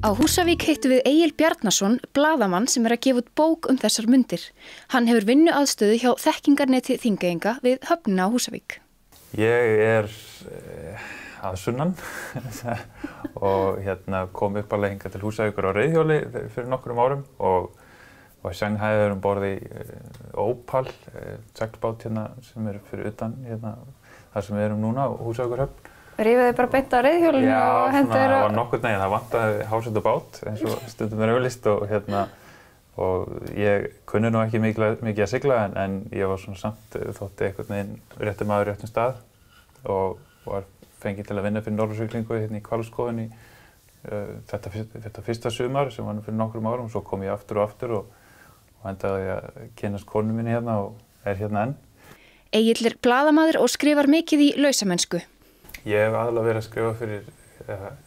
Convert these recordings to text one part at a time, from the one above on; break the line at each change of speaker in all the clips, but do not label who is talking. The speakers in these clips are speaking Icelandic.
Á Húsavík hittum við Egil Bjarnason, blaðamann sem að gefa út bók þessar mundir. Hann hefur vinnuaðstöðu hjá þekkingarneti Þingeyinga við höfnina á Húsavík.
Ég að sunnan og kom uppalega hingað til Húsavíkur á reiðhjóli fyrir nokkrum árum og Shanghai borð í Opal, seglbát sem fyrir utan þar sem við erum núna á Húsavíkurhöfn.
Rífið þið bara beint á reiðhjólinu og hendur
Já, það var nokkurn veginn, það vantaði hásett og bát eins og stundum auglýst og ég kunni nú ekki mikið að sigla en ég var samt þótti einhvern veginn rétti maður í réttum stað og var fengið til að vinna fyrir Norðursiglingu í Hvalárskóginni þetta fyrsta sumar sem var fyrir nokkrum árum og svo kom ég aftur og endaði að kynnast konu minni og hérna enn.
Egill er blaðamaður og skrifar mikið í lausamennsku.
Ég hef aðalega verið að skrifa fyrir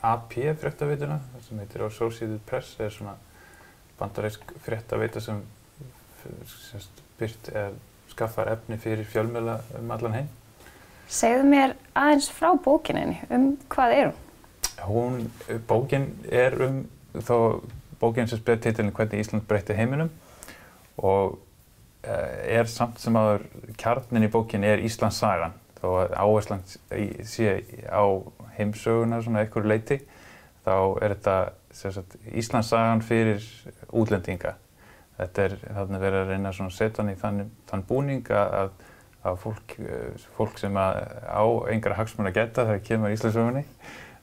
AP fréttaveituna, það sem heitir Associated Press, svona bandarísk fréttaveita sem skaffar efni fyrir fjölmiðla allan heim.
Segðu mér aðeins frá bókinni, hvað er hún?
Bókin sem ber titilinn Hvernig Ísland breytti heiminum og samt sem áður kjarninn í bókinni Íslands sagan. Þó að áherslan sé á heimsöguna einhverju leyti, þá þetta Íslands sagan fyrir útlendinga. Þarna verið að reyna að setja hann í þann búning að fólk sem á engra hagsmuna að geta þegar kemur Íslandssögunni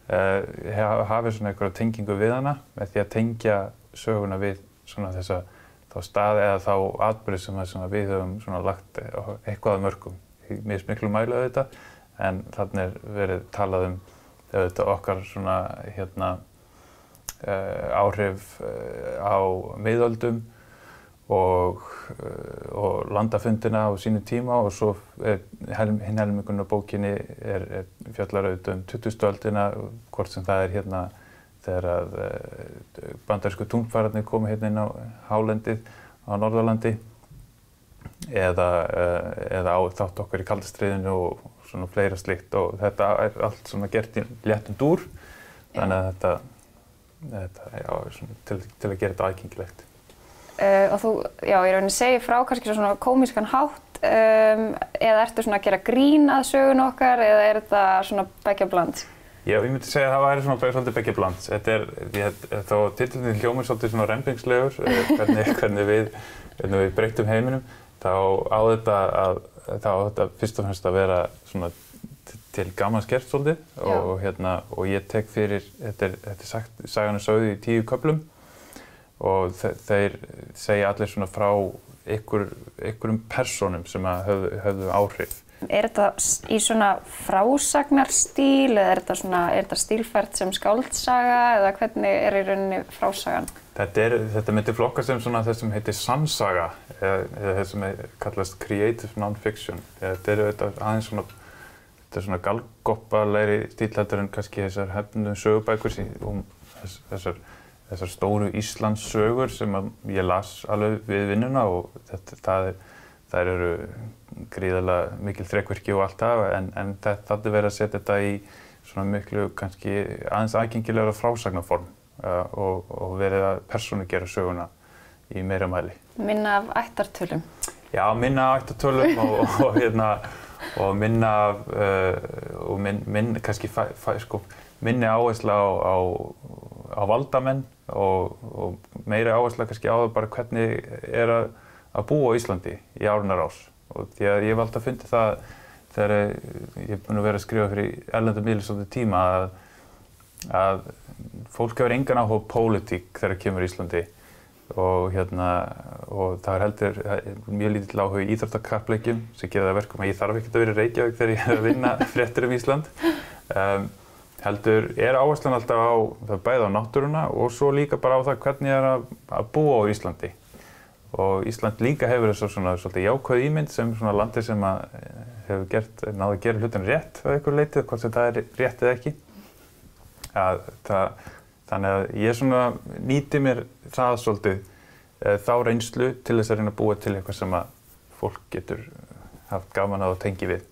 hafi einhverja tengingu við hana með því að tengja söguna við þá staði eða þá atburði sem við höfum lagt eitthvað að mörkum. Mismiklu mæli auðvitað, en þarna verið talað auðvitað okkar áhrif á miðöldum og landafundina á sínum tíma og svo hinn helmingurinn á bókinni fjallar auðvitað 20. öldina, hvort sem það þegar að bandarísku tunglfararnir komu inn á hálendið á Norðurlandi eða á þátt okkar í kalda stríðinu og fleira slíkt og þetta allt gert í léttum dúr þannig að til að gera þetta aðgengilegt.
Og þú, í rauninni segir frá kannski svona kómískan hátt eða ertu að gera grín að sögun okkar eða þetta svona beggja bland?
Já, ég myndi segja að það væri svolítið beggja bland. Þá titillinn hljómar svolítið rembingslegur, hvernig við breyttum heiminum. Þá á þetta fyrst og fremst að vera til gamans gert svolítið og ég tek fyrir, þetta sagan sögð í 10 köflum og þeir segja allir frá einhverjum persónum sem höfðu áhrif.
Þetta í frásagnarstíl eða þetta stílfært sem skáldsaga eða hvernig í rauninni frásagan?
Þetta myndi flokkast sem það sem heitir sannsaga eða það sem kallast creative non-fiction. Þetta aðeins galgopalegri stíl heldur en kannski þessar hefðbundnu sögubækur þessar stóru Íslandssögur sem ég las alveg við vinnuna og þær eru gríðarlega mikil þrekvirki og allt það en þetta verið að setja þetta í miklu kannski aðeins aðgengilegra frásagnaform og verið að persónugera söguna í meira mæli.
Minna af ættartölum?
Já, minna af ættartölum og minna af kannski minni áhersla á valdamenn og meiri áhersla kannski á það bara hvernig að búa á Íslandi í árinnar ás. Og því að ég valdi að fundi það þegar ég búinn að vera að skrifa fyrir erlendum miðlum svolítið tíma að fólk hefur engan áhuga á pólitík þegar kemur í Íslandi og það heldur mjög lítill áhuga í íþróttakappleikjum sem gerir það að verkum að ég þarf ekkert að vera í Reykjavík þegar ég er að vinna fréttir Ísland. Heldur áherslan alltaf á bæði á náttúruna og svo líka bara á það hvernig að búa á Íslandi. Og Ísland líka hefur svolítið jákvæð ímynd sem landi sem hefur náð að gera hlutina rétt að einhverju leyti, hvort sem það er rétt eða ekki. Þannig að ég nýti mér það svolítið þá reynslu til þess að reyna að búa til eitthvað sem fólk getur haft gaman að tengi við.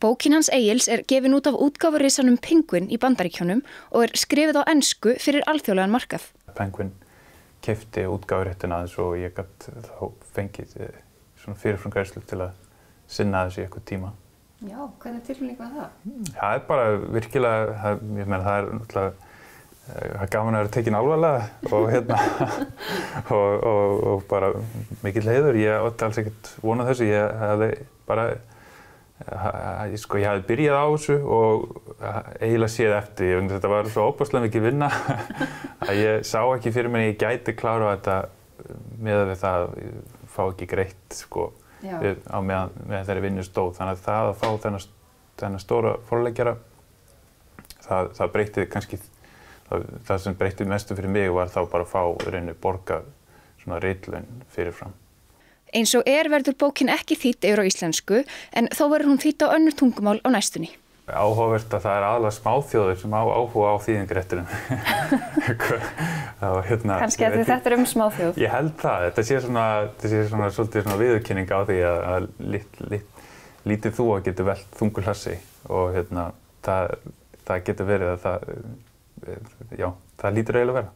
Bókin hans Egils gefin út af útgáfurisanum Penguin í Bandaríkjunum og skrifið á ensku fyrir alþjóðlegan markað.
Penguin keypti útgáfuréttinn að þessu og ég gat þá fengið svona fyrirframgreiðslu til að sinna þessu í eitthvað tíma.
Já, hvernig tilfinning var það?
Það bara virkilega, ég meina það náttúrulega það gaman að vera tekinn alvarlega og og bara mikill heiður. Ég átti alls ekkert von á þessu. Ég hefði bara ég hefði byrjað á þessu og eiginlega séð eftir. Þetta var svo óbúslega mikið vinna að ég sá ekki fyrir mér að ég gæti klára þetta miðað við það að fá ekki greitt á meðan þeirri vinnu stóð. Þannig að það að fá þennan stóra forleggjara, það breytti kannski, það sem breytti mestu fyrir mig var þá bara að fá borgað svona ritlaun fyrirfram.
Eins og verður bókin ekki þýdd yfir á íslensku, en þó verður hún þýdd á önnur tungumál á næstunni.
Áhugavert að það aðalega smáþjóðir sem á áhuga á þýðingarréttinum.
Kannski að þetta smáþjóð.
Ég held það. Þetta sé svona svolítið svona viðurkenning á því að lítið þú að getur velt þungu hlassi og það getur verið að það lítur eiginlega að vera.